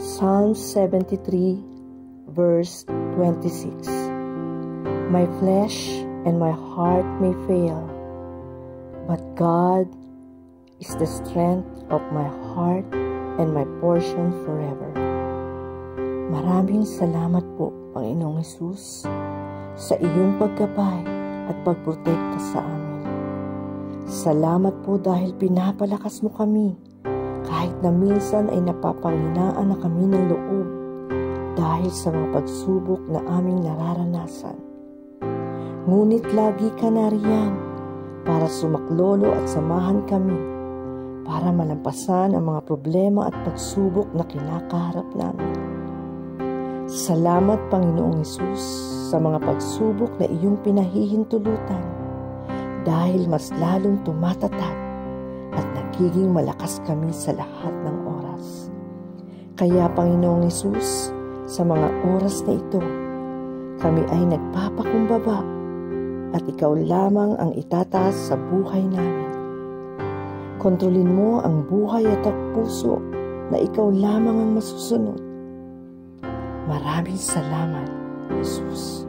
Psalm 73 verse 26. My flesh and my heart may fail, but God is the strength of my heart and my portion forever. Maraming salamat po, Panginoong Hesus, sa iyong paggabay at pagprotekta sa amin. Salamat po dahil pinapalakas mo kami kahit na minsan ay napapanghinaan na kami ng loob dahil sa mga pagsubok na aming nararanasan. Ngunit lagi ka nariyan para sumaklolo at samahan kami para malampasan ang mga problema at pagsubok na kinakaharap namin. Salamat, Panginoong Hesus, sa mga pagsubok na iyong pinahihintulutan dahil mas lalong tumatatag at nagiging malakas kami sa lahat ng oras. Kaya, Panginoong Hesus, sa mga oras na ito, kami ay nagpapakumbaba at ikaw lamang ang itataas sa buhay namin. Kontrolin mo ang buhay at ang puso na ikaw lamang ang masusunod. Maraming salamat, Jesus.